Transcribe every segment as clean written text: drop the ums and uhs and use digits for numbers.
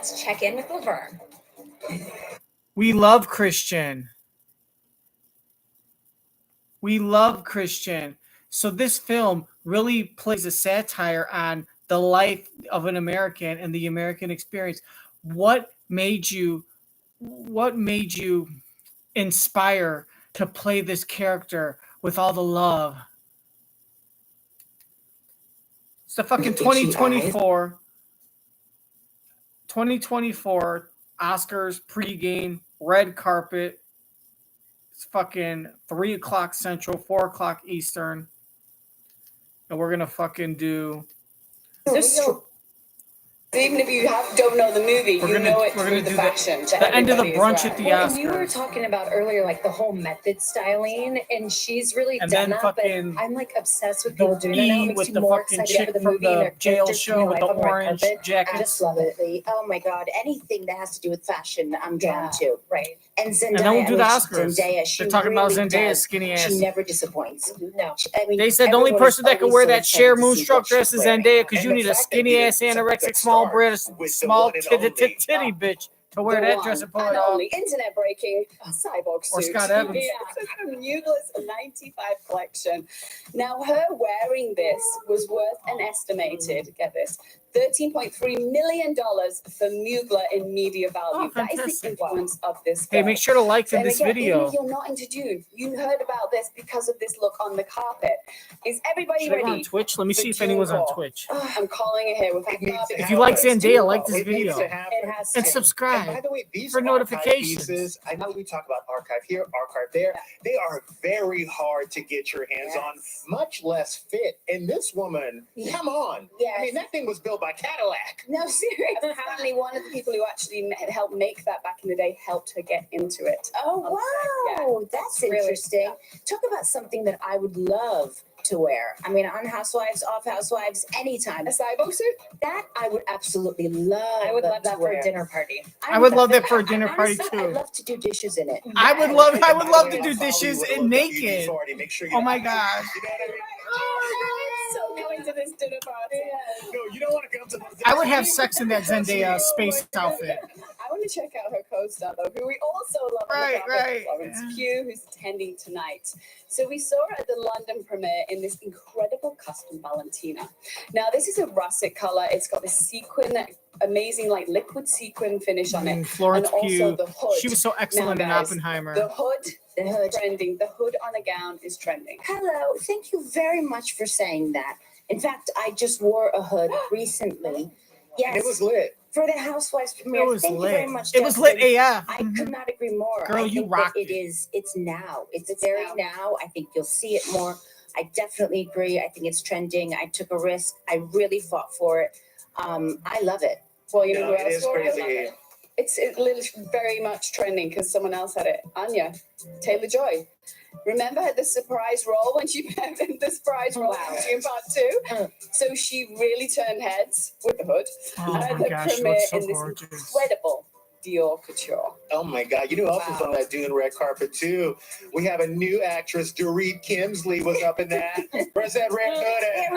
let's check in with Laverne. We love Christian. We love Christian. So this film really plays a satire on the life of an American and the American experience. What made you inspire to play this character with all the love? It's the fucking 2024 Oscars pregame red carpet. It's fucking 3 o'clock Central, 4 o'clock Eastern. And we're going to fucking do... Even if you don't know the movie, you know it through the fashion. The end of the brunch at the Oscars. And you were talking about earlier, like the whole method styling, and she's really done that. But I'm like obsessed with people doing it now. It makes you more excited for the movie and their jail characters show with the orange jacket. I just love it. Oh my god, anything that has to do with fashion, I'm drawn to. Right. And Zendaya, And then we'll do the Oscars. Zendaya, They're talking about really Zendaya's does. skinny ass. She never disappoints. No. I mean, They said the only everyone person is that can always wear so that excited Cher to see Moonstruck what dress she's is wearing. Zendaya because And you the need a fact skinny that ass you did anorexic something small that bread, starts with the small one and only, titty bitch to wear that dress and pull it and off. only internet breaking cyborg suit. Or Scott Evans. Yeah, it's from Mugler's 95 collection. Now, her wearing this was worth an estimated, get this, $13.3 million for Mugler in media value. Oh, that is the fantastic. influence of this Hey, film. make sure to like And this again, video. even if you're not into Dune, you heard about this because of this look on the carpet. Is everybody Should I go on ready? Twitch? Let me see for if anyone's on Dune War? Twitch. I'm calling it here with It needs to If you like happen. Zendaya, like this It needs video. to happen. It has And to. And by subscribe. the way, these for archive notifications. pieces, I know we talk about archive here, archive there. They are very hard to get your hands on, much less fit. And this woman, come on. Yes. I mean, that thing was built by Cadillac. No, seriously. Apparently, one of the people who actually helped make that back in the day helped her get into it. Oh wow, that's Really- interesting. Talk about something that I would love to wear. I mean, on Housewives, off Housewives, anytime. A cyborg suit? That I would absolutely love. I would love that to for wear. a dinner party. I would love that for a dinner party Honestly, too. I'd love to do dishes in it. I would love to do That's dishes Hollywood and look. naked. UB40, make sure you Oh my gosh. You know what I mean? So going to this dinner party. No, you don't want to come to this. I would have sex in that Zendaya space outfit. I want to check out her co-star though, who we also love. Right, right. Florence Yeah. Pugh, who's attending tonight. So we saw her at the London premiere in this incredible custom Valentina. Now this is a russet color. It's got this sequin, amazing like liquid sequin finish on it. Florence And also Pugh. the hood. She was so excellent Now, in guys, Oppenheimer. The hood, The hood. trending. The hood on a gown is trending. Hello, thank you very much for saying that. In fact, I just wore a hood recently. Yes, And it was lit. for the Housewives premiere. It was Thank you very lit. much. It was Justin. lit AF. I could not agree more. Girl, I you think rocked that it it. is. It's now. It's It's very now. now. I think you'll see it more. I definitely agree. I think it's trending. I took a risk. I really fought for it. I love it. Well, you know No, who it else is wore it? crazy. It's literally very much trending because someone else had it. Anya Taylor-Joy. Remember the surprise role when she in the surprise role Wow. in part 2? So she really turned heads with the hood Oh at my the gosh, she premiere looks so in this gorgeous. incredible Dior couture. Oh my God! You know who else was on that Dune red carpet too? We have a new actress, Dorit Kimsley, was up in that. Where's that red hood at?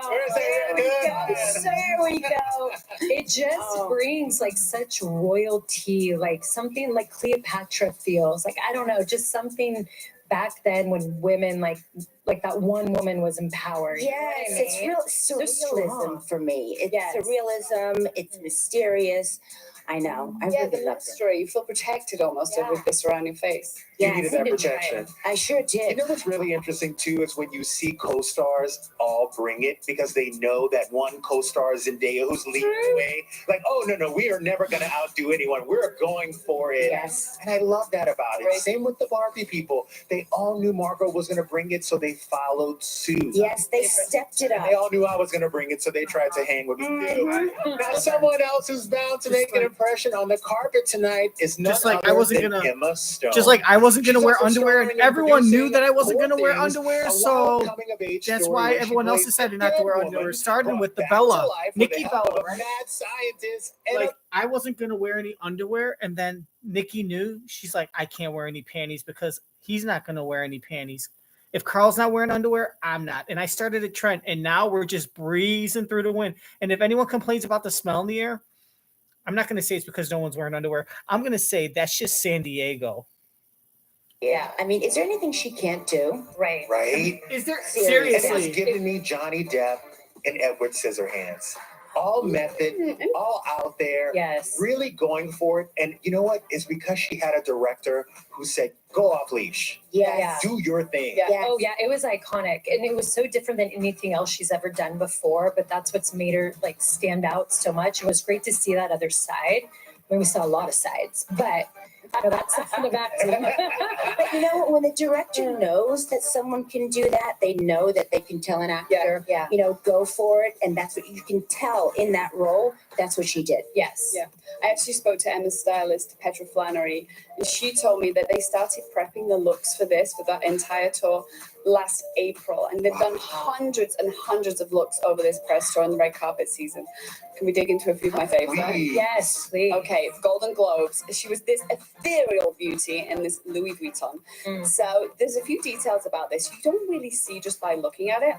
Where's that red hood? There we go. It just brings like such royalty, like something like Cleopatra feels. Like I don't know, just something back then when women like that one woman was empowered. you know what I Yes, it's mean? real They're surrealism strong. for me. It's Yes. surrealism. It's mysterious. I know. I Yeah, really the love it. mystery. You feel protected almost Yeah. with this around your face. You Yes, needed that protection. I sure You did. know what's really interesting too is when you see co-stars all bring it because they know that one co-star is Zendaya who's leading the way. Like, oh no, we are never gonna outdo anyone. We're going for it. Yes. And I love that about it. Right. Same with the Barbie people. They all knew Margot was gonna bring it, so they followed suit. Yes, they stepped it And up. they all knew I was gonna bring it, so they tried to hang with me too. Mhm. Now, someone else who's bound to Just make an impression on the carpet tonight is none Just like I other wasn't than gonna- Emma Stone. Just like I wasn't gonna She's wear also underwear, starring and in everyone knew producing that I wasn't Poor gonna wear Things, underwear, a so wild coming-of-age that's story why where she everyone else plays decided the not to wear dead underwear. woman Starting brought with the back to Bella, life with Nikki the help Bella, of right? mad scientists and Like I wasn't gonna wear any underwear, and then Nikki knew. She's like, I can't wear any panties because he's not gonna wear any panties. If Carl's not wearing underwear, I'm not. And I started a trend, and now we're just breezing through the wind. And if anyone complains about the smell in the air, I'm not going to say it's because no one's wearing underwear. I'm going to say that's just San Diego. Yeah, I mean, is there anything she can't do? Right. Right? Is there Seriously. And it's seriously? giving me Johnny Depp and Edward Scissorhands. All method, all out there, Yes. really going for it. And you know what? It's because she had a director who said, go off leash. Yes. Do your thing. Yeah. Yes. Oh yeah, it was iconic, and it was so different than anything else she's ever done before. But that's what's made her like stand out so much. It was great to see that other side. I mean, we saw a lot of sides, but that's the back But you know, when the director knows that someone can do that, they know that they can tell an actor, Yeah. you know, go for it. And that's what you can tell in that role. That's what she did. Yes. Yeah. I actually spoke to Emma's stylist, Petra Flannery, and she told me that they started prepping the looks for that entire tour last April. And they've done hundreds and hundreds of looks over this press tour and the red carpet season. Can we dig into a few of my favorites? Please. Yes, please. Okay, Golden Globes. She was this ethereal beauty in this Louis Vuitton. Mm. So there's a few details about this you don't really see just by looking at it.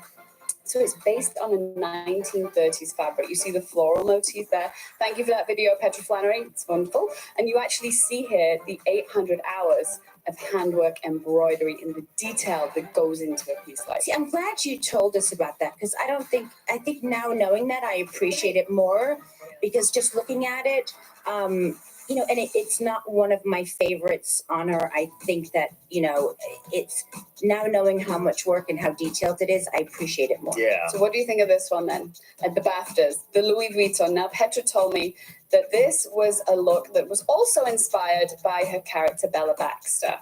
So it's based on a 1930s fabric. You see the floral motif there. Thank you for that video, Petra Flannery. It's wonderful. And you actually see here the 800 hours of handwork embroidery in the detail that goes into a piece like See, I'm glad you told us about that because I think now knowing that I appreciate it more because just looking at it, you know, and it's not one of my favorites on her. I think that, you know, it's now knowing how much work and how detailed it is, I appreciate it more. Yeah. So what do you think of this one then? At the BAFTAs, the Louis Vuitton. Now, Petra told me that this was a look that was also inspired by her character, Bella Baxter.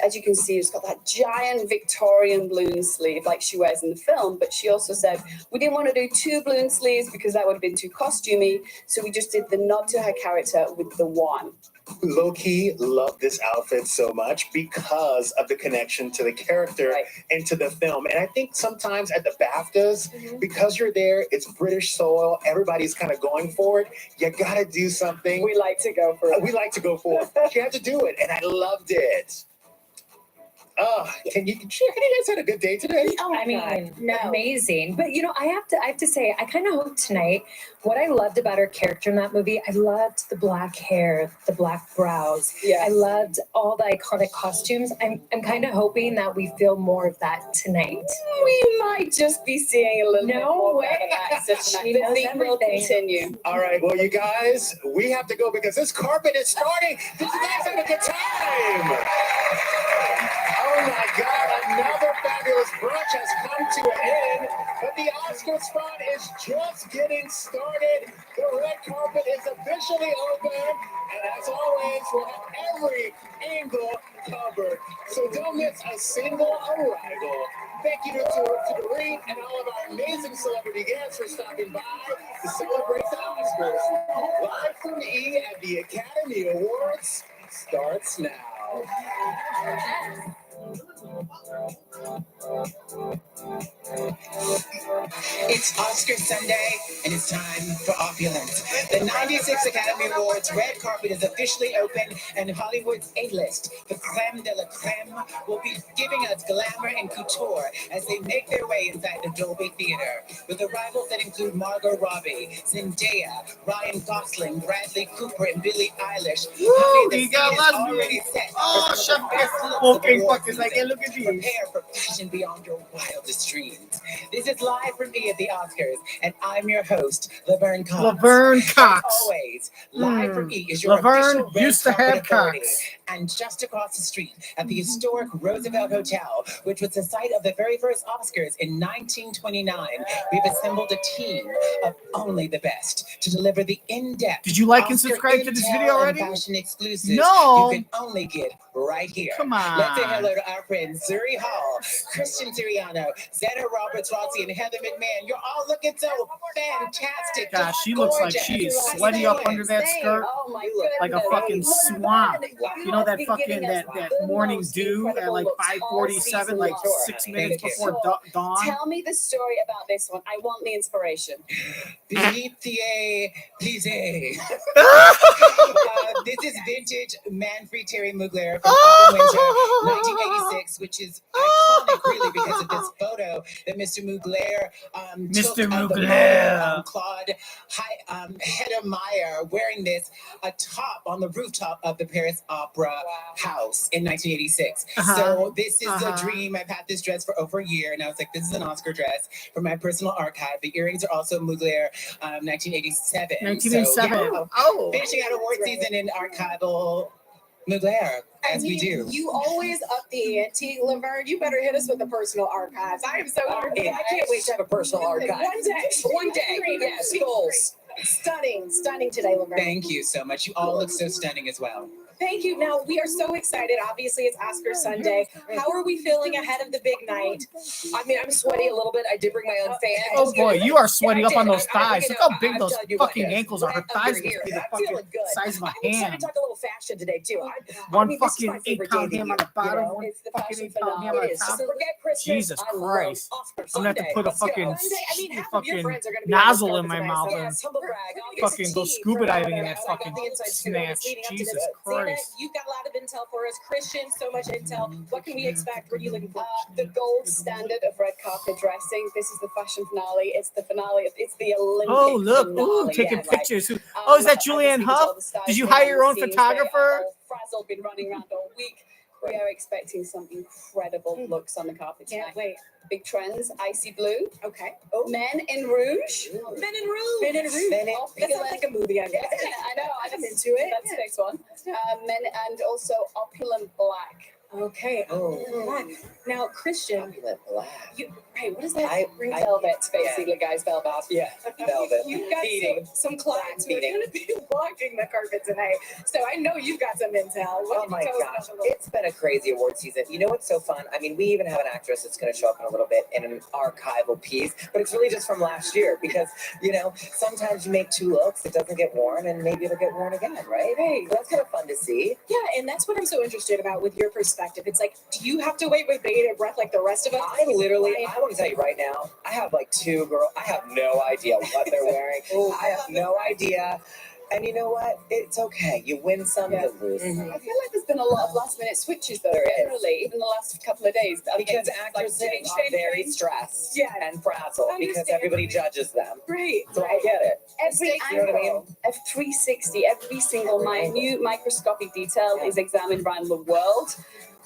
As you can see, it's got that giant Victorian balloon sleeve like she wears in the film, but she also said, we didn't want to do 2 balloon sleeves because that would have been too costumey, so we just did the nod to her character with the one. Low-key love this outfit so much because of the connection to the character Right. and to the film. And I think sometimes at the BAFTAs, because you're there, it's British soil, everybody's kind of going for it. You gotta do something. We like to go for it. We like to go for it. She had to do it, and I loved it. Can you guys had a good day today? Oh, I mean, God, no. amazing. But you know, I have to say, I kind of hope tonight. What I loved about her character in that movie, I loved the black hair, the black brows. Yeah. I loved all the iconic costumes. I'm kind of hoping that we feel more of that tonight. We might just be seeing a little bit No more way. Bella Baxter tonight. She The knows theme will everything. continue. All right, well, you guys, we have to go because this carpet is starting. Did you guys have a good time? Oh my God, another fabulous brunch has come to an end, but the Oscars fun is just getting started. The red carpet is officially open, and as always, we'll have every angle covered. So don't miss a single arrival. Thank you to Doreen and all of our amazing celebrity guests for stopping by to celebrate the Oscars. Live from E at the Academy Awards starts now. It's Oscar Sunday, and it's time for opulence. The 96 Academy Awards red carpet is officially open, and Hollywood's A-list, the creme de la creme, will be giving us glamour and couture as they make their way inside the Dolby Theater, with arrivals that include Margot Robbie, Zendaya, Ryan Gosling, Bradley Cooper, and Billie Eilish. Woo, The he scene got is lesbian. already set for Oh, some of the chef, best looks of fucking award fuckers, like, season. look at these. Prepare for passion beyond your wildest dreams. This is live from me at the Oscars, and I'm your host, Laverne Cox. Laverne As Cox. always, live from E is your Laverne official red used to carpet have authority. Cox. And just across the street at the historic Roosevelt Hotel, which was the site of the very first Oscars in 1929, we've assembled a team of only the best to deliver the in-depth. Did you like and Oscar subscribe to this intel video already? and fashion exclusives No. you can only get right here. Come on. Let's say hello to our friends Zuri Hall, Christian Siriano, Zeta Roberts Rossi, and Heather McMahon. You're all looking so fantastic. Gosh, she looks like gorgeous. she is sweaty up under that Same. skirt. Oh my Like a goodness. fucking swamp. You know that Be fucking giving us that the morning most dew at incredible like looks all 5:47, like season long. 6 minutes Thank you. before dawn. Tell me the story about this one. I want the inspiration. Pitié, please. This is vintage man-free Terry Mugler from Autumn Winter 1986, which is iconic, really, because of this photo that Mr. Mugler took Mr. of the model, Mugler. Claude Hedemeier, wearing this atop on the rooftop of the Paris Opera House in 1986. Uh-huh. So this is Uh-huh. a dream. I've had this dress for over a year, and I was like, this is an Oscar dress for my personal archive. The earrings are also Mugler 1987. 1987. So, yeah, Oh. finishing out award season in archival Mugler, as we do. You always up the ante, Laverne. You better hit us with the personal archives. I am so I can't wait to have a personal archive. One day, yes, goals. Stunning today, Laverne. Thank you so much. You all look so stunning as well. Thank you. Now, we are so excited. Obviously, it's Oscar Sunday. How are we feeling ahead of the big night? I mean, I'm sweaty a little bit. I did bring my own fan. Oh boy, you are sweating up on those I thighs. did. Look how big I'm those telling you what, fucking ankles are. Her right under thighs here. must be the I'm fucking feeling good. size of a I'm excited hand. to talk a little fashion today too. One this is my fucking favorite 8-pound day of ham the on the year, bottom, you know? one It's the fucking fashion 8-pound ham on finale. the It is. top. So forget Christmas. Jesus I love Christ. Oscar I'm gonna have to Sunday. put a Let's go. fucking I mean, half of your fucking friends are going to be on this nozzle in carpet my tonight, mouth so and Yes, humble brag. fucking go scuba diving in that So I got fucking the inside scoop. snatch. Leading up to Jesus this. Zena, Christ. you've got a lot of intel for us. Christian, so much intel. What can we expect? What are you looking for? The gold standard of red carpet dressing. This is the fashion finale. It's the finale. It's the Olympic Oh look, finale. ooh, taking yeah, like, pictures. Oh, is that Julianne obviously, with Hough? all the stars Did you behind hire your the own scenes, they photographer? are all frazzled, been running around all week. We are expecting some incredible looks on the carpet tonight. Can't wait. Big trends: icy blue, Okay. men in rouge. Men in Rouge. Men in Rouge. Men in- That sounds like a movie, I guess. I know. I'm into it. That's the next one. Men and also opulent black. Okay. Black. Now, Christian, Opulent black. hey, what is that? I- Velvet, basically, guys. Velvet. Yeah, velvet. You've got Beating. some clients who are Beating. going to be walking the carpet tonight. So I know you've got some intel. What Oh can my you tell us gosh, about the little- it's been a crazy award season. You know what's so fun? I mean, we even have an actress that's going to show up in a little bit in an archival piece, but it's really just from last year because, you know, sometimes you make two looks, it doesn't get worn, and maybe it'll get worn again, right? Hey, that's kind of fun to see. Yeah, and that's what I'm so interested about with your perspective. It's like, do you have to wait with bated breath like the rest of us? I want to tell you right now, I have like two girls, I have no idea what they're wearing. I have no idea. And you know what? It's okay. You win some, you lose. Mm-hmm. I feel like there's been a lot of last minute switches though, There is. generally, even the last couple of days. I think Because like actors change, are very change. stressed Yeah. and frazzled because Understand. everybody judges them. Great. So I get it. Every You know what I mean? angle of 360, every single minute microscopic detail is examined around the world.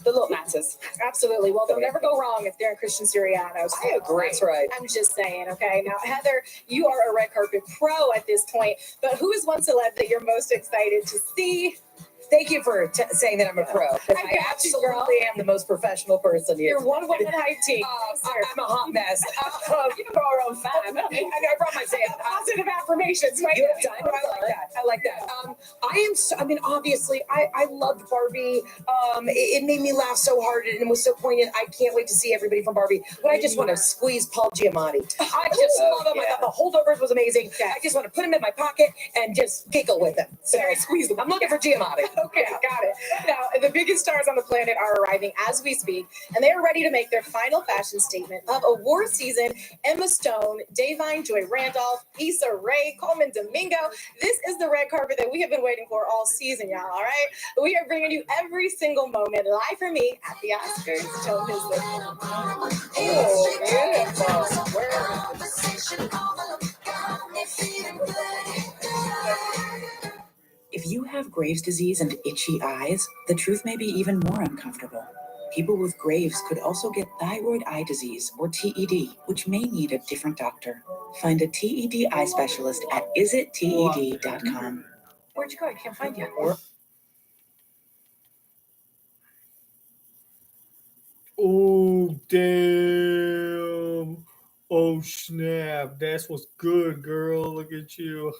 The look matters. Absolutely. Well, they'll never go wrong if they're in Christian Siriano. So I agree. That's right. I'm just saying, okay? Now, Heather, you are a red carpet pro at this point, but who is one celeb that you're most excited to see? Thank you for saying that I'm a pro. 'Cause I I got you, absolutely girl. am the most professional person here. You're one woman hype team. I'm a hot mess. You can grow our own fan. I brought my fan. Positive affirmations, right? You have time. I like that. I like that. I mean, obviously, I loved Barbie. It made me laugh so hard and it was so poignant. I can't wait to see everybody from Barbie. But I just want to squeeze Paul Giamatti. I just love him. I thought the holdovers was amazing. I just want to put him in my pocket and just giggle with him. So Squeeze them. I'm looking for Giamatti. Okay, got it. Now, the biggest stars on the planet are arriving as we speak, and they are ready to make their final fashion statement of award season. Emma Stone, Davine Joy Randolph, Issa Rae, Coleman Domingo. This is the red carpet that we have been waiting for all season, y'all, all right? We are bringing you every single moment live for me at the Oscars. Don't miss it. Oh, beautiful. If you have Graves' disease and itchy eyes, the truth may be even more uncomfortable. People with Graves could also get thyroid eye disease, or TED, which may need a different doctor. Find a TED eye specialist at isitted.com. Where'd you go? I can't find you. Oh damn! Oh snap! That's what's good, girl. Look at you.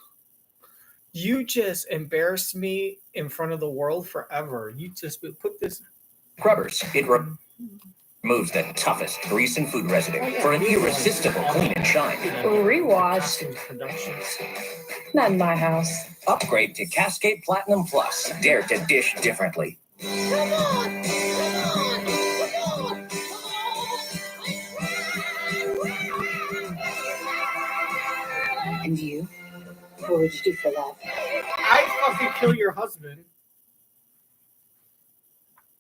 You just embarrassed me in front of the world forever. You just put this. Scrubbers. It removes the toughest grease and food residue for an irresistible clean and shine. Rewashed. Productions. Not in my house. Upgrade to Cascade Platinum Plus. Dare to dish differently. And you? What would you do for that? I'd fucking kill your husband.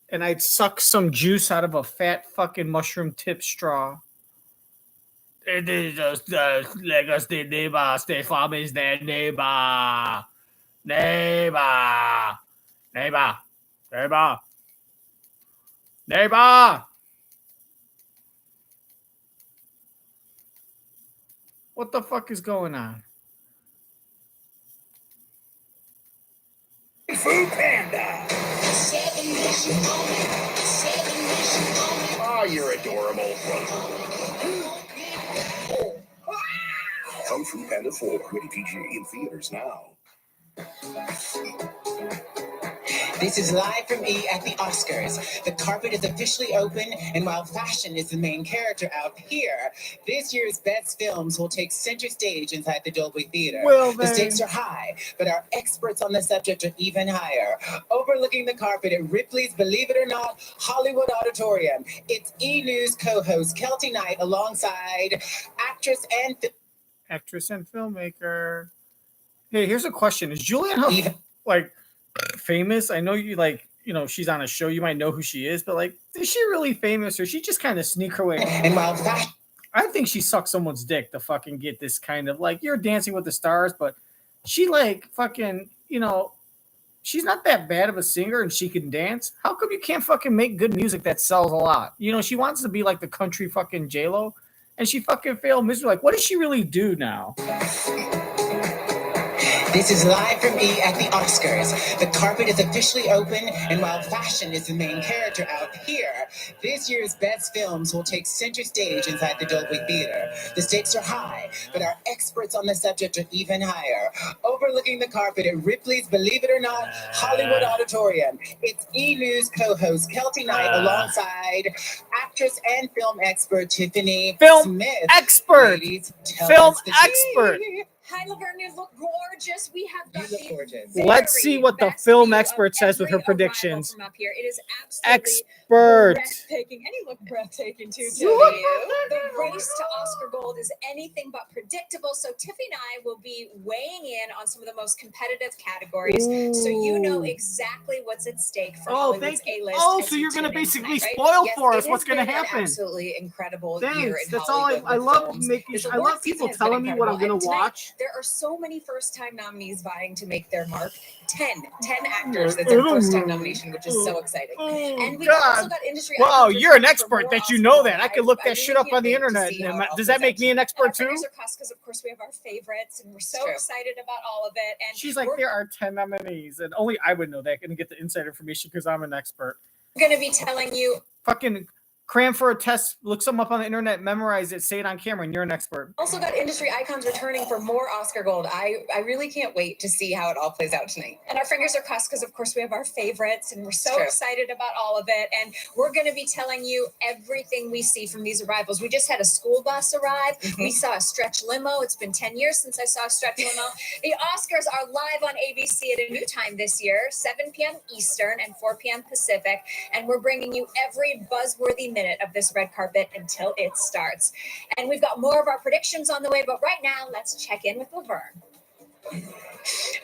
and I'd suck some juice out of a fat fucking mushroom tip straw. It is just like us, the neighbor. Stay farm is their neighbor. Neighbor. Neighbor. Neighbor. Neighbor. What the fuck is going on? Food Panda. Oh, you're adorable. Kung Fu Panda 4, rated PG, in theaters now. This is live from E at the Oscars. The carpet is officially open, and while fashion is the main character out here, this year's best films will take center stage inside the Dolby Theater. Well, the stakes are high, but our experts on the subject are even higher. Overlooking the carpet at Ripley's Believe It or Not Hollywood Auditorium, it's E! News co-host Kelty Knight alongside actress and filmmaker. Hey, here's a question: is Julianne Hough like famous? I know you like, she's on a show. You might know who she is, but like, is she really famous, or is she just kind of sneak her way? And while I think she sucked someone's dick to fucking get this kind of like, you're Dancing with the Stars, but she like fucking, she's not that bad of a singer and she can dance. How come you can't fucking make good music that sells a lot? She wants to be like the country fucking J-Lo, and she fucking failed miserably. Like, what does she really do now? This is live from E! at the Oscars. The carpet is officially open, and while fashion is the main character out here, this year's best films will take center stage inside the Dolby Theater. The stakes are high, but our experts on the subject are even higher. Overlooking the carpet at Ripley's Believe It or Not Hollywood Auditorium, it's E! News co-host Kelty Knight alongside actress and film expert Tiffany Smith. Expert! Ladies, tell Film us the expert! tea. Hi, Laverne, you look gorgeous. We have got You look gorgeous. Let's see what the film expert says with her predictions. From up here. It is absolutely Expert. breathtaking, and you look breathtaking too, Tiffany. The race to Oscar Gold is anything but predictable. So Tiffany and I will be weighing in on some of the most competitive categories, so you know exactly what's at stake for Hollywood's A-list. Oh, so you're going to basically spoil for us what's going to happen. Absolutely incredible year Thanks. in That's Hollywood. all I love making. I love people telling me what I'm going to watch. There are so many first-time nominees vying to make their mark. 10 actors. That's their first-time nomination, which is so exciting. And we've also got industry. Wow, you're an expert that you know that. I could look that shit up on the internet. Does that make me an expert too? Because of course we have our favorites, and we're so excited about all of it. And she's like, there are 10 nominees, and only I would know that and get the inside information because I'm an expert. We're going to be telling you. Fucking cram for a test, look some up on the internet, memorize it, say it on camera, and you're an expert. Also got industry icons returning for more Oscar Gold. I really can't wait to see how it all plays out tonight. And our fingers are crossed because, of course, we have our favorites, and we're so excited about all of it. And we're going to be telling you everything we see from these arrivals. We just had a school bus arrive. We saw a stretch limo. It's been 10 years since I saw a stretch limo. The Oscars are live on ABC at a new time this year, 7 p.m. Eastern and 4 p.m. Pacific. And we're bringing you every buzzworthy minute of this red carpet until it starts. And we've got more of our predictions on the way, but right now, let's check in with Laverne.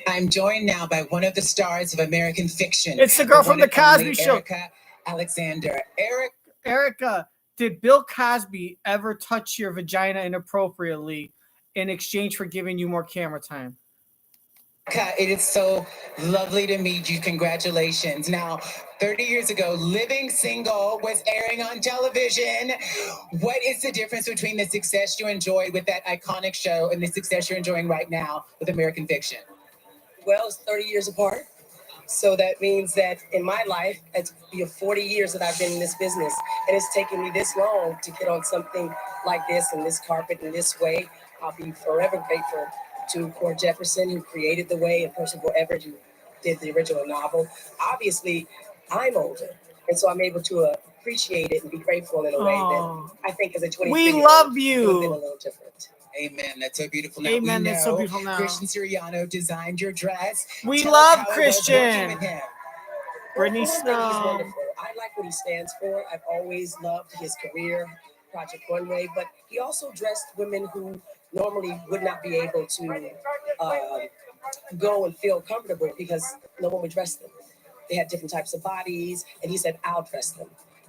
I'm joined now by one of the stars of American fiction. It's the girl from the Cosby Show. Erica Alexander. Erica, did Bill Cosby ever touch your vagina inappropriately in exchange for giving you more camera time? It is so lovely to meet you. Congratulations. Now, 30 years ago, Living Single was airing on television. What is the difference between the success you enjoyed with that iconic show and the success you're enjoying right now with American Fiction? Well, it's 30 years apart. So that means that in my life, it's 40 years that I've been in this business, and it's taken me this long to get on something like this and this carpet in this way. I'll be forever grateful to Cord Jefferson, who created The Way, and Percival Everett, who did the original novel. Obviously, I'm older, and so I'm able to appreciate it and be grateful in a way that I think as a 23-year-old, we love you. It would have been a little different. Amen. That's so beautiful. Now, Amen. That's so beautiful. Now, Christian Siriano designed your dress. We Tell love us how Christian. Brittany Snow. He's wonderful. I like what he stands for. I've always loved his career, Project Runway, but he also dressed women who normally would not be able to go and feel comfortable because no one would dress them. they had different types of bodies, and he said, I'll dress them.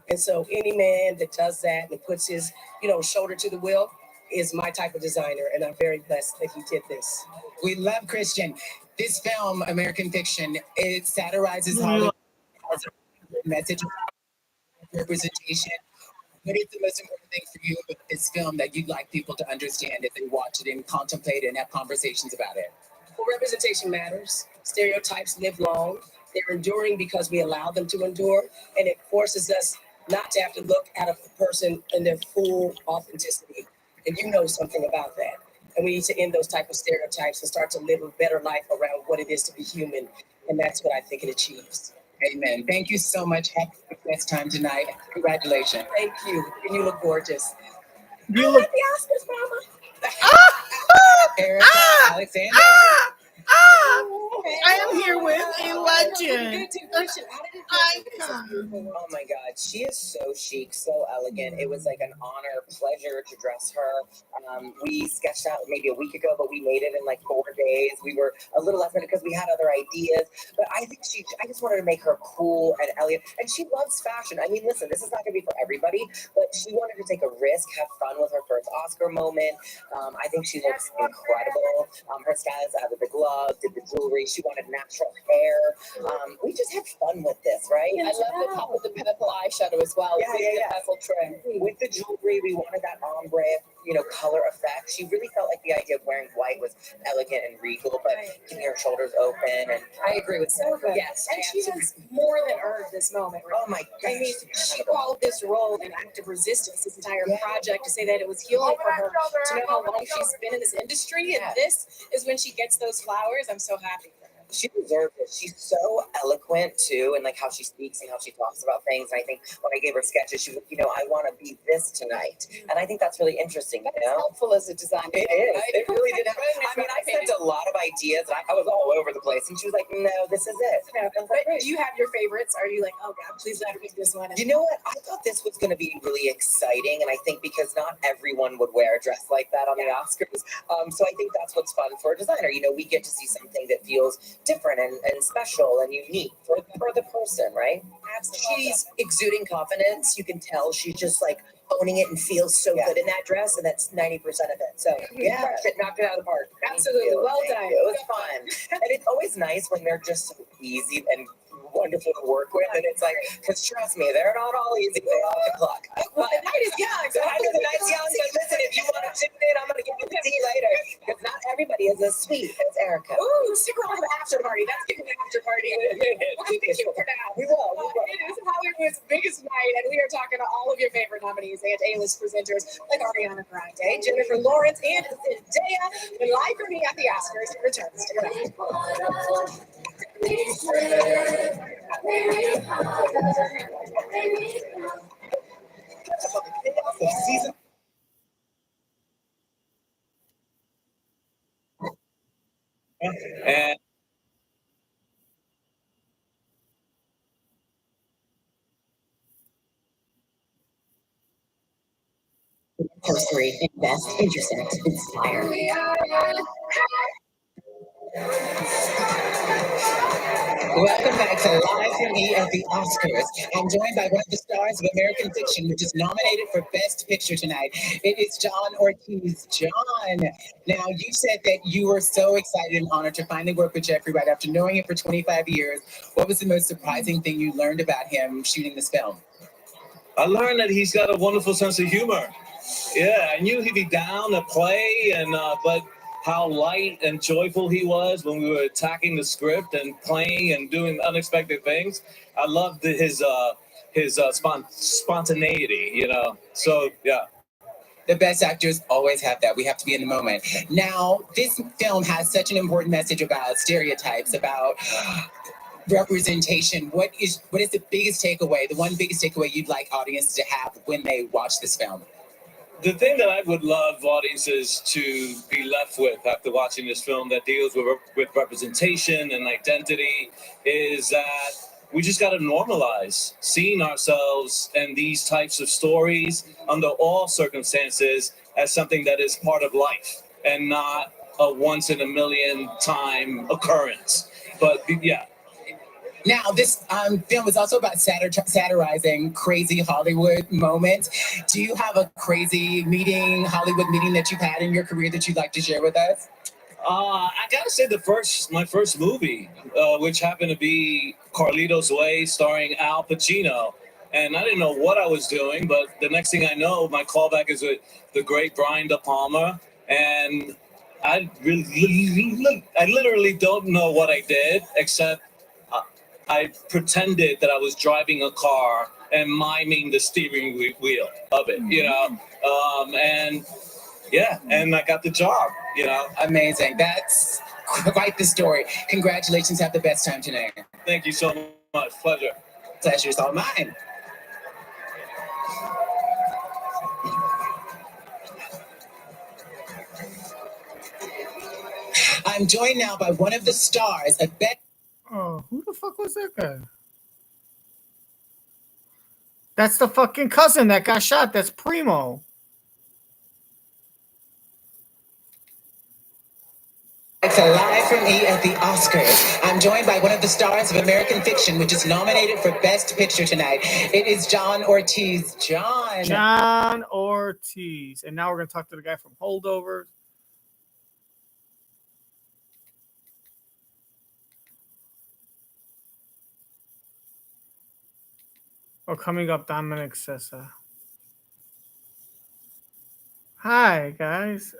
And so any man that does that and puts his, shoulder to the wheel is my type of designer, and I'm very blessed that he did this. We love Christian. This film, American Fiction, it satirizes Hollywood as a message of representation. What is the most important thing for you with this film that you'd like people to understand if they watch it and contemplate it and have conversations about it? Well, representation matters. Stereotypes live long. They're enduring because we allow them to endure, and it forces us not to have to look at a person in their full authenticity. And you know something about that. And we need to end those type of stereotypes and start to live a better life around what it is to be human. And that's what I think it achieves. Amen. Thank you so much. Have the best time tonight. Congratulations. Thank you. And you look gorgeous. You look. The Oscars, Mama. Erica, Alexander. I am here with a legend. Oh my God, she is so chic, so elegant. It was like an honor, pleasure to dress her. We sketched out maybe a week ago, but we made it in like 4 days. We were a little less minute because we had other ideas. But I just wanted to make her cool and elegant. And she loves fashion. I mean, listen, this is not going to be for everybody, but she wanted to take a risk, have fun with her first Oscar moment. I think she looks incredible. Her stylist added the gloves, did the jewelry. She wanted natural hair. We just had fun with this, right? I love the top of the purple eyeshadow as well. Yeah. The purple trim. With the jewelry, we wanted that ombre, color effect. She really felt like the idea of wearing white was elegant and regal, but keeping her shoulders open. And I agree with that. So good. Yes. And she has more than earned this moment. Right? oh my I mean, gosh, she called this role an act of resistance, this entire project, to say that it was healing for her, to know how long she's been in this industry. And this is when she gets those flowers. I'm so happy for her. she deserves it. She's so eloquent too, and like how she speaks and how she talks about things. And I think when I gave her sketches, she was, I want to be this tonight, and I think that's really interesting. That's helpful as a designer. It is. It really did. I mean, I sent a lot of ideas. And I was all over the place, and she was like, "No, this is it." But do you have your favorites? Are you like, oh God, please let her pick this one? You know what? I thought this was going to be really exciting, and I think because not everyone would wear a dress like that on the Oscars, so I think that's what's fun for a designer. We get to see something that feels different and special and unique for the person, right? Absolutely. She's exuding confidence. You can tell she's just like owning it and feels so good in that dress, and that's 90% of it. So crushed it, knocked it out of the park. Absolutely. Well done. It was fun, and it's always nice when they're just so easy and wonderful to work with, and it's like, because trust me, they're not all easy. They all can pluck. Well, the night is young. The night's young, but listen, if you want to tune in, I'm going to give you the tea later, because not everybody is as sweet as Erica. Ooh, stick around for the after party. That's giving the after party. We'll keep it cute for now. We will. It is Hollywood's biggest night, and we are talking to all of your favorite nominees and A-list presenters like Ariana Grande, Jennifer Lawrence, and Zendaya. And Live for Me at the Oscars returns. Season. And Cursory, invest, intersect, inspire. Welcome back to Live from Me at the Oscars. I'm joined by one of the stars of American Fiction, which is nominated for Best Picture tonight. It is John Ortiz. John, now you said that you were so excited and honored to finally work with Jeffrey Wright after knowing him for 25 years. What was the most surprising thing you learned about him shooting this film? I learned that he's got a wonderful sense of humor. Yeah, I knew he'd be down to play, and but how light and joyful he was when we were attacking the script and playing and doing unexpected things. I loved his spontaneity, So yeah. The best actors always have that. We have to be in the moment. Now, this film has such an important message about stereotypes, about representation. What is the biggest takeaway, the one biggest takeaway you'd like audiences to have when they watch this film? The thing that I would love audiences to be left with after watching this film that deals with representation and identity is that we just got to normalize seeing ourselves in these types of stories under all circumstances as something that is part of life and not a once in a million time occurrence. But yeah. Now, this film is also about satirizing crazy Hollywood moments. Do you have a crazy Hollywood meeting that you've had in your career that you'd like to share with us? I gotta say my first movie, which happened to be Carlito's Way, starring Al Pacino. And I didn't know what I was doing, but the next thing I know, my callback is with the great Brian De Palma, and I literally don't know what I did, except I pretended that I was driving a car and miming the steering wheel of it, and yeah, and I got the job. Amazing. That's quite the story. Congratulations. Have the best time tonight. Thank you so much. Pleasure. Pleasure's all mine. I'm joined now by one of the stars of Oh, who the fuck was that guy? That's the fucking cousin that got shot. That's Primo. It's a live from me at the Oscars. I'm joined by one of the stars of American Fiction, which is nominated for Best Picture tonight. It is John Ortiz. John Ortiz. And now we're going to talk to the guy from Holdovers. Oh, coming up, Dominic Sessa. Hi, guys.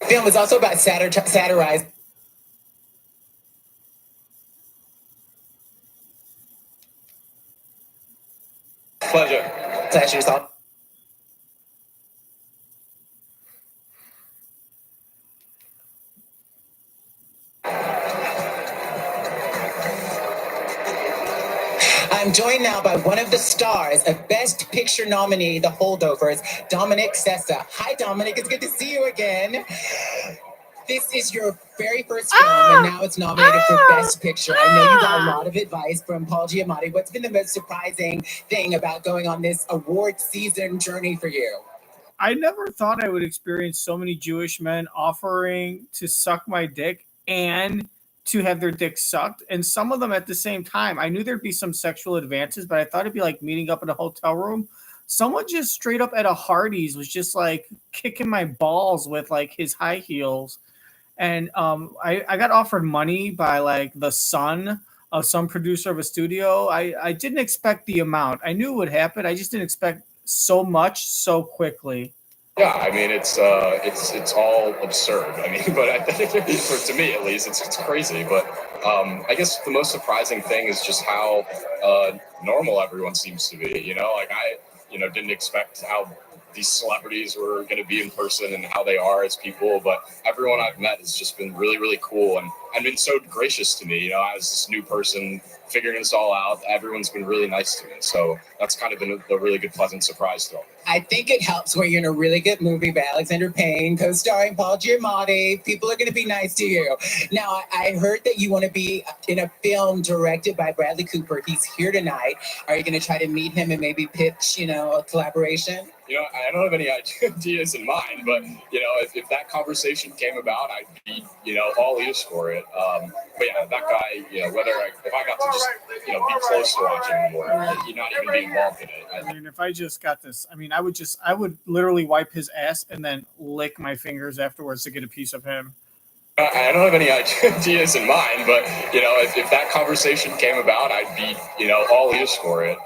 Film is also about satirize. Pleasure. Pleasure's all. I'm joined now by one of the stars of Best Picture nominee, The Holdovers, Dominic Sessa. Hi, Dominic. It's good to see you again. This is your very first film, and now it's nominated for Best Picture. I know you got a lot of advice from Paul Giamatti. What's been the most surprising thing about going on this award season journey for you? I never thought I would experience so many Jewish men offering to suck my dick and to have their dick sucked, and some of them at the same time. I knew there'd be some sexual advances, but I thought it'd be like meeting up in a hotel room. Someone just straight up at a Hardee's was just like kicking my balls with like his high heels. And I got offered money by like the son of some producer of a studio. I didn't expect the amount. I knew it would happen. I just didn't expect so much so quickly. Yeah, I mean it's all absurd. I mean, but I think to me at least, it's crazy. But I guess the most surprising thing is just how normal everyone seems to be. Like I didn't expect how these celebrities were going to be in person and how they are as people. But everyone I've met has just been really, really cool and been so gracious to me. As this new person figuring this all out, everyone's been really nice to me. So that's kind of been a really good, pleasant surprise to me. I think it helps when you're in a really good movie by Alexander Payne, co-starring Paul Giamatti. People are going to be nice to you. Now, I heard that you want to be in a film directed by Bradley Cooper. He's here tonight. Are you going to try to meet him and maybe pitch, a collaboration? I don't have any ideas in mind, but if that conversation came about, I'd be all ears for it. But yeah, that guy, if I got to just be close to watching him or not even be involved in it. I mean, if I just got this, I would literally wipe his ass and then lick my fingers afterwards to get a piece of him. I don't have any ideas in mind, but if that conversation came about, I'd be all ears for it.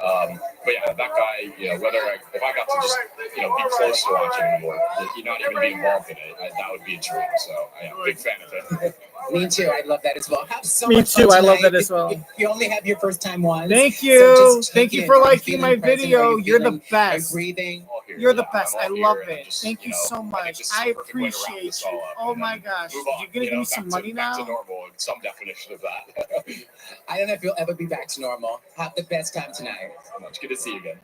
But yeah, that guy, if I got to just be close to watching him or not even be involved in it, that would be a dream. So I'm a big fan of it. Me too. I love that as well. Have so Me much too. fun I love tonight. that as well. You only have your first time once. Thank you. So just Thank take you in. for Are you liking feeling my present? Are video. you You're the feeling best. breathing? You're the best. I love it. Just, Thank you so much. it's I the perfect way to wrap appreciate this all you. up Oh and my then gosh. move on, You're going to give me some money back to now? normal, some definition of that. I don't know if you'll ever be back to normal. Have the best time tonight. So much. Good to see you again.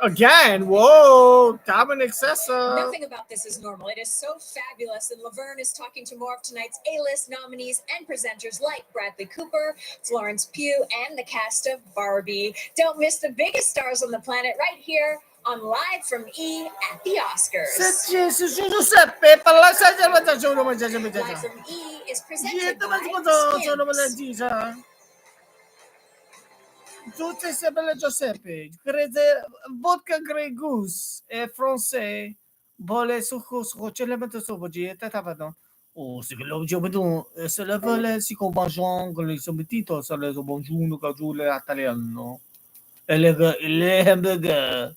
Again, whoa, Dominic Sessa. Nothing about this is normal. It is so fabulous. And Laverne is talking to more of tonight's A-list nominees and presenters like Bradley Cooper, Florence Pugh, and the cast of Barbie. Don't miss the biggest stars on the planet right here on Live from E at the Oscars. Live from E is presented by Skims. Giuseppe, vodka Grey Goose è français. Bole succo celemento sobo di tatavano. Oh, c'est que l'objectif c'est le volet si qu'on mangeant con les sommetitos sur les bonjour quand joue l'italiano. Et le hamburger.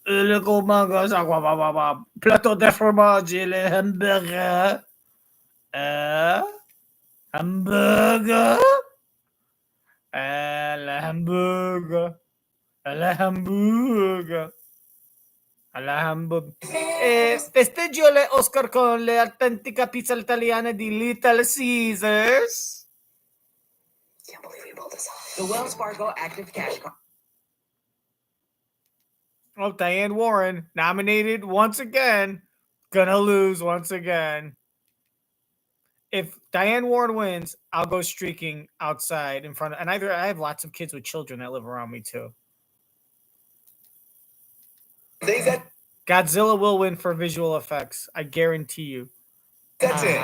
Et le commango ça quoi plateau de fromage et le hamburger. Hamburger. Le hamburger. Le hamburger. Alla hamburger. Festeggio le Oscar con le autentiche pizza italiane di Little Caesars. Can't believe we pulled this off. The Wells Fargo Active Cash Card. Oh, Diane Warren, nominated once again. Gonna lose once again. If Diane Warren wins, I'll go streaking outside in front of, and I have lots of kids with children that live around me too. Godzilla will win for visual effects. I guarantee you. That's it.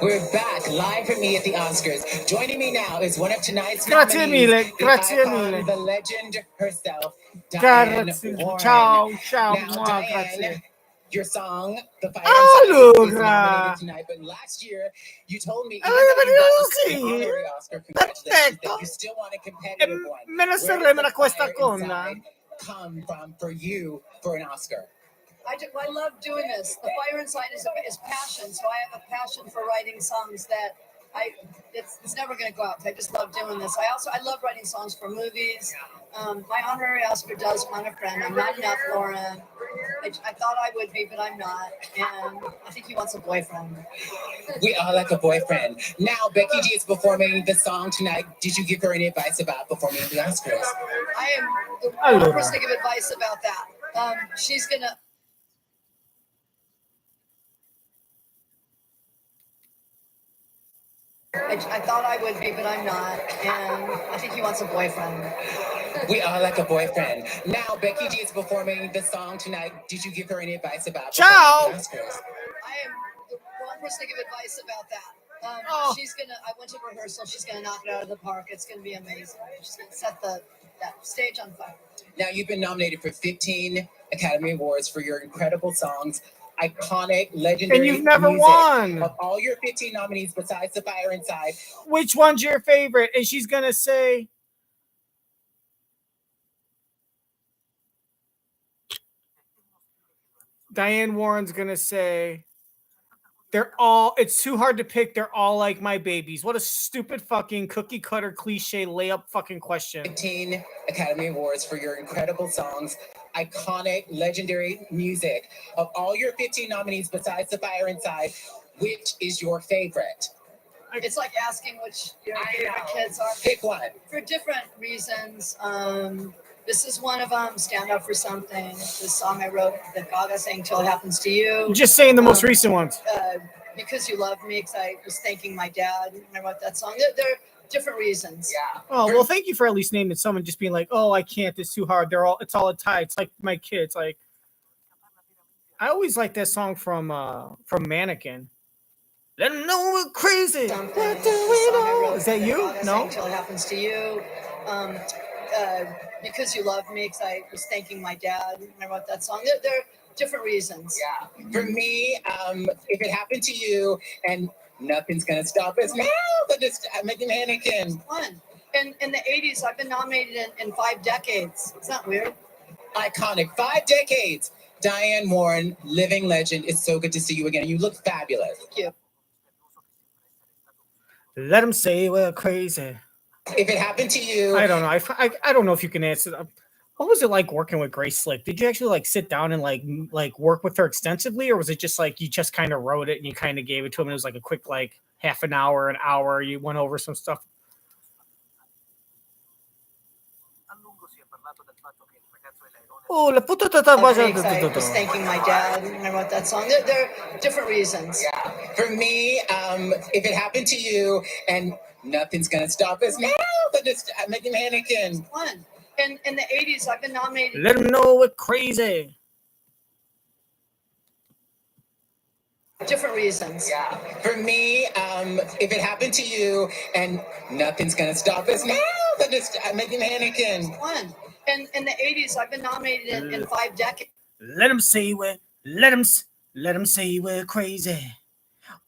We're back live from me at the Oscars. Joining me now is one of tonight's Grazie nominees, mille, grazie the icon, mille. the legend herself, Diane Grazie. Warren. Ciao, ciao, Now, Diane, grazie. your song, The Fire Inside, is Allora. nominated tonight, but last year you told me even though you got an honorary Oscar, congratulations, that you still want a competitive one. Me ne Where sarei does The questa Fire conna. Inside come from for you for an Oscar? I love doing this. The fire inside is passion. So I have a passion for writing songs that it's never going to go out. I just love doing this. I love writing songs for movies. My honorary Oscar does want a friend. I'm not enough, Lauren. I thought I would be, but I'm not. And I think he wants a boyfriend. We all like a boyfriend. Now, Becky G is performing the song tonight. Did you give her any advice about performing at the Oscars? I am the wrong person to give advice about that. She's going to. I thought I would be, but I'm not. And I think he wants a boyfriend. We all like a boyfriend. Now, Becky G is performing the song tonight. Did you give her any advice about performing at the Oscars? I am the wrong person to give advice about that. She's gonna. I went to rehearsal. She's gonna knock it out of the park. It's gonna be amazing. She's gonna set the stage on fire. Now, you've been nominated for 15 Academy Awards for your incredible songs, iconic, legendary And you've never music. won. Of all your 15 nominees, besides The Fire Inside, Which one's your favorite? And she's gonna say, Diane Warren's gonna say, it's too hard to pick. They're all like my babies. What a stupid fucking cookie cutter cliche layup fucking question. 15 Academy Awards for your incredible songs, iconic, legendary music. Of all your 15 nominees, besides The Fire Inside, which is your favorite? It's like asking which your favorite kids are. Pick one. For different reasons. This is one of them. Stand Up for Something. This song I wrote that Gaga sang Till It Happens to You. Just saying the most recent ones. Because You Love Me, because I was thanking my dad when I wrote that song. There are different reasons. Yeah. Oh, well, thank you for at least naming someone just being like, oh, I can't, it's too hard. It's all a tie. It's like my kids. Like, I always like that song from Mannequin. Let them know we're crazy. What do we know? Is that you? No? Till It Happens to You. Because You Love Me, because I was thanking my dad when I wrote that song. There are different reasons. Yeah. For me, if it happened to you and nothing's going to stop us now, but just make a mannequin. Fun. In the 80s, I've been nominated in 5 decades. It's not weird. Iconic. 5 decades. Diane Warren, living legend. It's so good to see you again. You look fabulous. Thank you. Let them say we're crazy. If it happened to you, I don't know. I don't know if you can answer that. What was it like working with Grace Slick? Did you actually like sit down and like work with her extensively, or was it just like you just kind of wrote it and you kind of gave it to him? And it was like a quick like half an hour, you went over some stuff. Oh, la puta Weeks, I was thanking my dad and I wrote that song. There are different reasons. Yeah. For me, if it happened to you and nothing's gonna stop us now, but just make a mannequin. Fun. In the 80s, I've been nominated. Let them know we're crazy. Different reasons. Yeah. For me, if it happened to you and nothing's gonna stop us now, but just make a mannequin. Fun. In the 80s, I've been nominated in 5 decades. Let them say let them say we're crazy.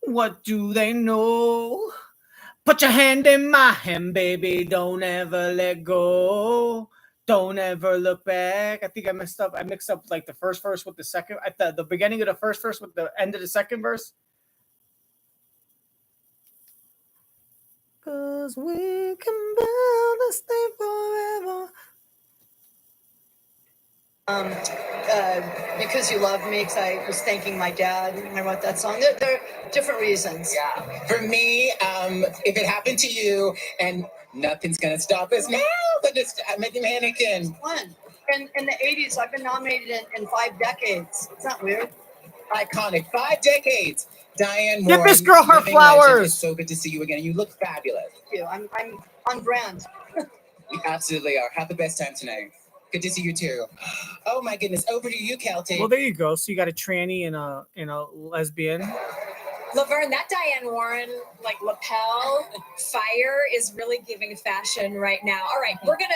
What do they know? Put your hand in my hand, baby. Don't ever let go. Don't ever look back. I think I mixed up like the first verse with the second. I thought the beginning of the first verse with the end of the second verse. Cause we can build a stay forever. Because You Love Me, because I was thanking my dad and I wrote that song. There are different reasons. Yeah. For me, if it happened to you and nothing's gonna stop us now, but just make a mannequin. Fun. In the 80s, I've been nominated in 5 decades. It's not weird. Iconic. 5 decades. Diane Give Warren, this girl her living legend. flowers. It's so good to see you again. You look fabulous. Thank you. I'm on brand. You absolutely are. Have the best time tonight. Good to see you too. Oh my goodness. Over to you, Kelty. Well, there you go. So you got a tranny and a lesbian. Laverne, that Diane Warren like lapel fire is really giving fashion right now. All right, we're gonna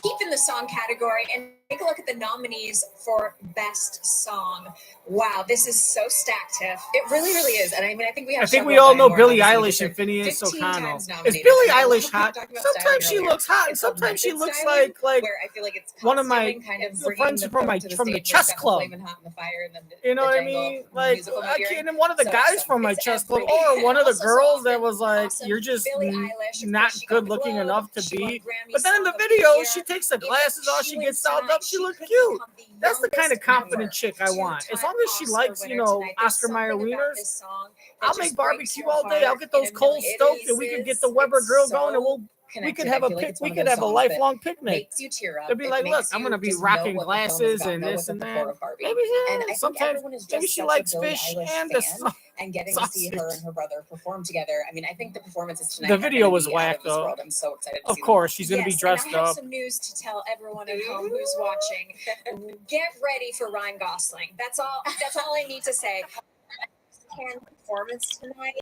keep in the song category and take a look at the nominees for best song. Wow, this is so stacked, Tiff. It really, really is. And I mean, I think we have. I think we several all know Diane Billie Warren Eilish nominations. and Phineas 15 O'Connell. times Is nominated. Billie And I Eilish love hot? talking about Sometimes styling she earlier. looks hot, and It's called sometimes she method looks styling, like where I feel like it's one of my costuming, kind of bringing friends the from folk to the the stage, chess like club. Flamin' Hot in the Fire, and then You know the what I jangle mean? of Like musical I endearing. can't. And one of the guys from my it's chess club, every- or one of the Also, girls so that often was like, awesome. "You're just Billie Eilish, of not course, she got good the looking Globe. enough to She be." won Grammy But then in the Song of the video, Year. she takes the If glasses off, she she gets wins dolled tonight, up, she looks could cute. become the That's the kind of youngest confident ever chick I want. As two-time long as she Oscar likes, winner tonight. There's Oscar Mayer something about wieners, this song that I'll just make breaks barbecue your all day. I'll heart get in those a coals million stoked, and we could get the pieces. Weber It's grill so going, and we could connected. have I a feel like it's one of we could those have a songs that lifelong picnic. makes you tear up. They'd be It like, "Look, makes I'm you gonna be just rocking know what the film is glasses about, and know this what and the that." core of Barbie. Maybe And I think sometimes everyone is maybe just she such likes a Billie fish Eilish and the fan, and getting to see her sausage. and her brother perform together. I mean, I think the performances tonight The are video gonna was be out whack of this though. world. I'm so excited to Of see them. course, she's gonna be Yes, dressed and I have up. some news to tell everyone at home who's watching. Get ready for Ryan Gosling. That's all I need to say. Can performance tonight.